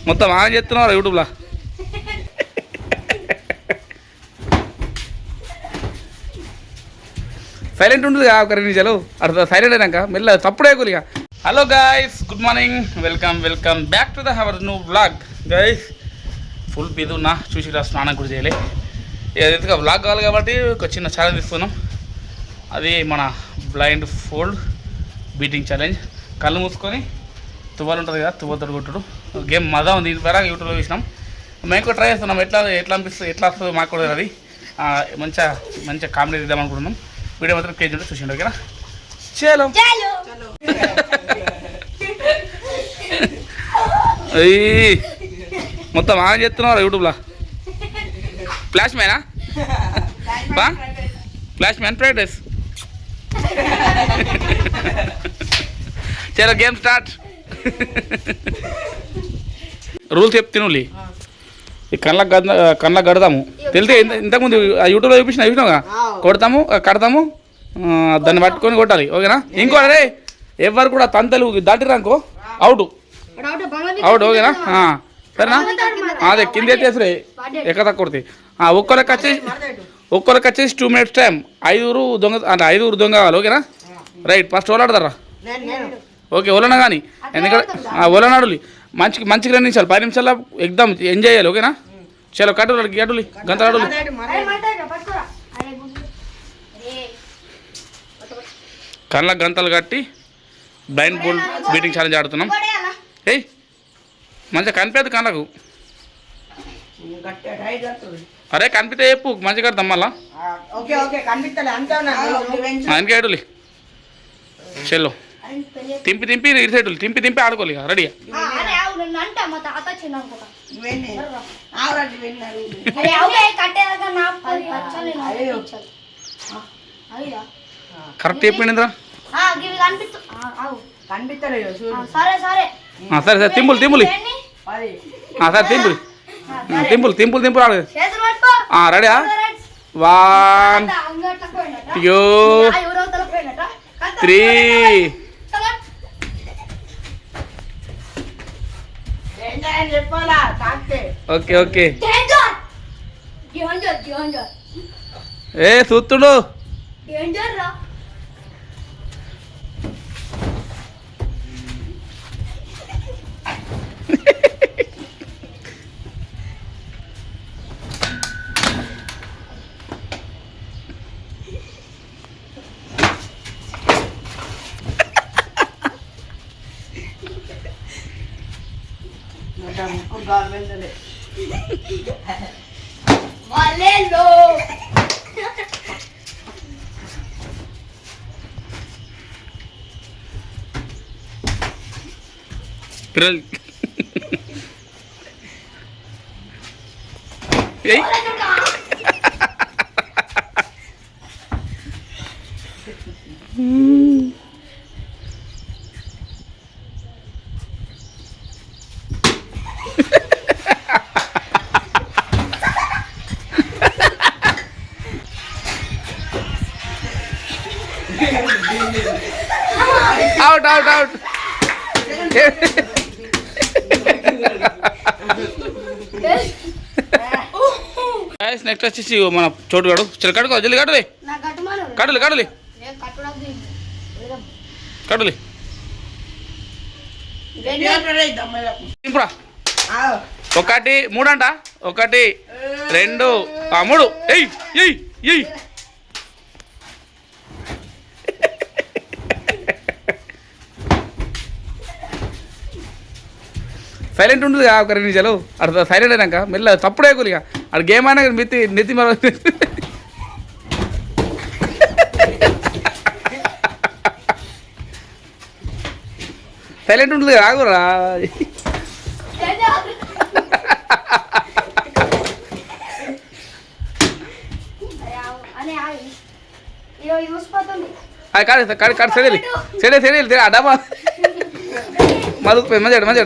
మొత్తం ఆన్ చేస్తున్నావు యూట్యూబ్లో. సైలెంట్ ఉంటుంది ఒక 2 నిమిషాలు అర్థం సైలెంట్ అయినాక మెల్ల తప్పుడే కొలిగా. Hello guys, good morning, welcome back to our new vlog. Guys full busy ఉన్నా, చూసి స్నానం కూడా చేయలే. ఏదైతే వ్లాగ్ కావాలి కాబట్టి ఒక చిన్న ఛాలెంజ్ ఇస్తున్నాం. అది మన బ్లైండ్ ఫోల్డ్ బీటింగ్ ఛాలెంజ్. కళ్ళు మూసుకొని తువ్వాలు ఉంటుంది కదా, తువ్వతోడు కొట్టుడు గేమ్ మజా ఉంది. ఇది వేరే యూట్యూబ్లో చూసినాం, మేము కూడా ట్రై చేస్తున్నాం. ఎట్లా అనిపిస్తుంది, ఎట్లా వస్తుందో మాకు కూడా అది మంచిగా కామెడీ ఇద్దాం అనుకుంటున్నాం. వీడియో మాత్రం కేజీ ఉంటే చూసిండు, ఓకేనా? చలో మొత్తం ఆన్ చేస్తున్నావు యూట్యూబ్లో. ఫ్లాష్ మ్యానా? Flash man fried rice. చలో గేమ్ స్టార్ట్. రూల్స్ చెప్తున్నా. ఈ కళ్ళకు కడతాము. తెలితే ఇంతకుముందు యూట్యూబ్లో చూసినావుగా, కొడతాము కడతాము, దాన్ని పట్టుకొని కొట్టాలి, ఓకేనా? ఇంకో అరే ఎవరు కూడా తంతలు దాటిరానుకో అవుట్, ఓకేనా? సరేనా? అదే కింద ఎత్తేసరే ఎక్క తక్కువ కొడితే. ఒక్కరికి వచ్చేసి 2 minutes టైం. 5 దొంగ అంటే 5 దొంగ కావాలి, ఓకేనా? రైట్, ఫస్ట్ ఓలాడతారా? ఓకే, ఓలనా కానీ ఎందుకంటే ఓలనాడులి మంచిగా 2 నిమిషాలు 10 నిమిషాల్లో ఎగ్దాం ఎంజాయ్ చేయాలి, ఓకేనా? చలో కట్టులి గంతలాడులి. కళ్ళకు గంతలు కట్టి బ్లైండ్ ఫోల్డ్ బీటింగ్ ఛాలెంజ్ ఆడుతున్నాం. ఏయ్ మంచిగా కనిపించదు కళ్ళకు. అరే కనిపితే చెప్పు, మంచిగా కడతాం మళ్ళా. ఇంకేడులి చెల్లో తింపి ఇటు సైడ్ తింపి ఆడుకోవాలి. రెడీగా కరెక్ట్ చెప్పిండ్రా. సరే తింపులు సరే తింపులు ఆడు. రెడీయా? 1 2 3. ఓకే ఏ చూస్తుడు. పిల్లలు అవుట్. నెక్స్ట్ వచ్చేసి మన చోటు కాడు. చల్ కడుకో జల్లి కడులే ఇప్పుడు 1 3 అంట. 1 2 3. ఎయ్ సైలెంట్ ఉంటుంది ఒక 2 నిమిషాలు అర్థం సైలెంట్ అయినాక మెల్ల తప్పుడే కొలిగా. అక్కడ గేమ్ అయినా నెత్తి మరో సైలెంట్ ఉంటుంది రాగురా. కాదు అడ్డామా మంచి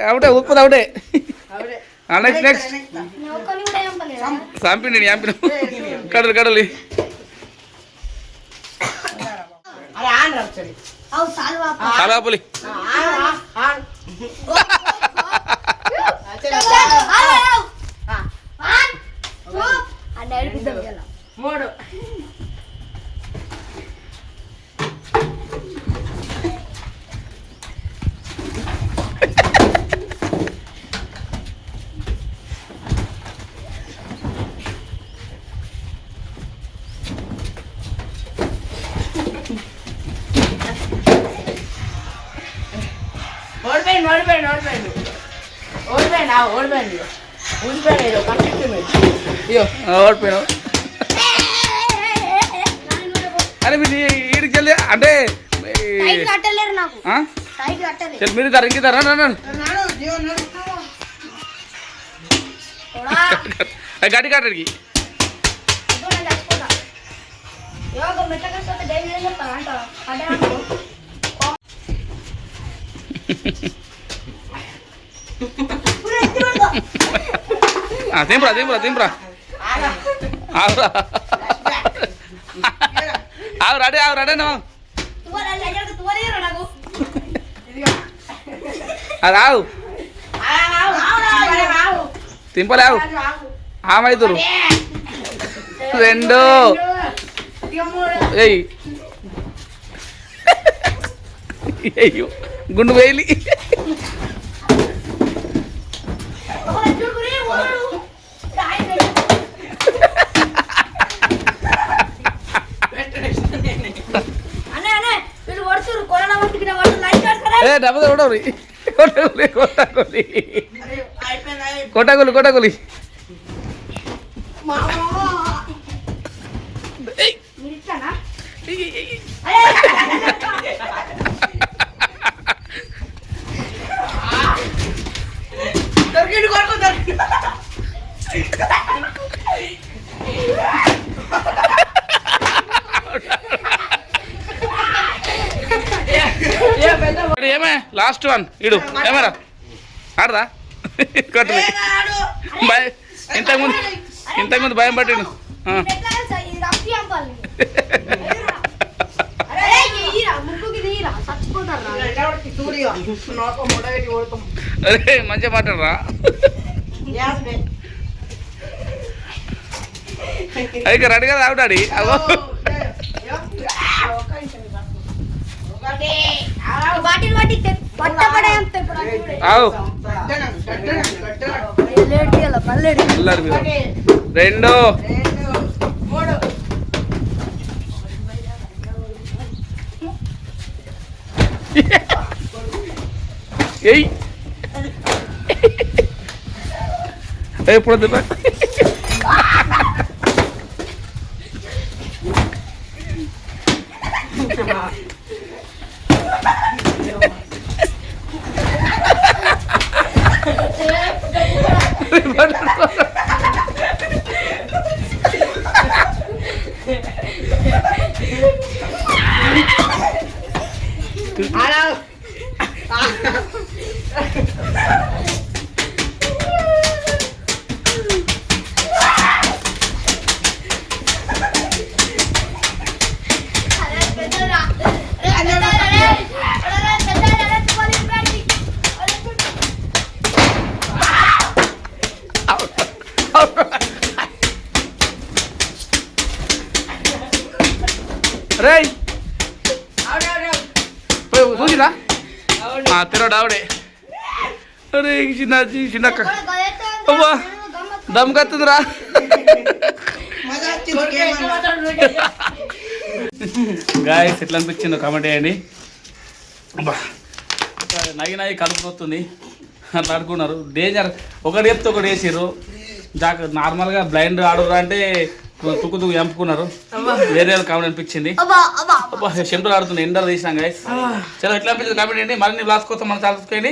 అవుటే ఉత్పత్తి అవుటే. నెక్స్ట్ సాంపిండి కడలి చాలా పులి మూడు ఓడిపోయినావు అరే మీరు ఈడికి వెళ్ళి అంటే మీరు ఇద్దరు ఇంకిద్దరు గడ్డి కట్టడికి తింపురా తింపురా తింపురా ఆవురా ఆవు రెడీ అది ఆవు తింపలేవు ఆమైతురు రెండు ఏయ్ అయ్యో గుండు వేలి డబ్బు కొట్టవురి కొట్టగులి కొట్టగులి ఏమే లాస్ట్ వన్ ఇడు ఏమరా ఆడరా కొట్టు ఇంతకుముందు భయం పట్టిండు అరే మంచిగా మాట్లాడరా అయితే రెడీగా తాగుతాడి రెండు ఎప్పుడు రే చూసినా తిరగడు ఆవిడే అరే చిన్న చిన్నక్క అబ్బా దమ్ కత్తుందిరా గాయస్ ఎట్లా అనిపించిందో కామెంట్ చేయండి. అబ్బా నగి కలుపు వస్తుంది అట్లా ఆడుకున్నారు. డేంజర్ ఒకటి చెప్తే ఒకటి వేసారు. నార్మల్గా బ్లైండ్ ఆడురా అంటే తుక్కు ఎంపుకున్నారు. వేరే కామెంట్ అనిపించింది. షెంపులు ఆడుతున్నాయి ఎండలు తీసినాం గైస్. చలో ఎట్లా అనిపించింది కామెంట్ చేయండి. మరిన్ని బ్లాగ్స్ కోసం మన ఛానల్ చూసుకోండి.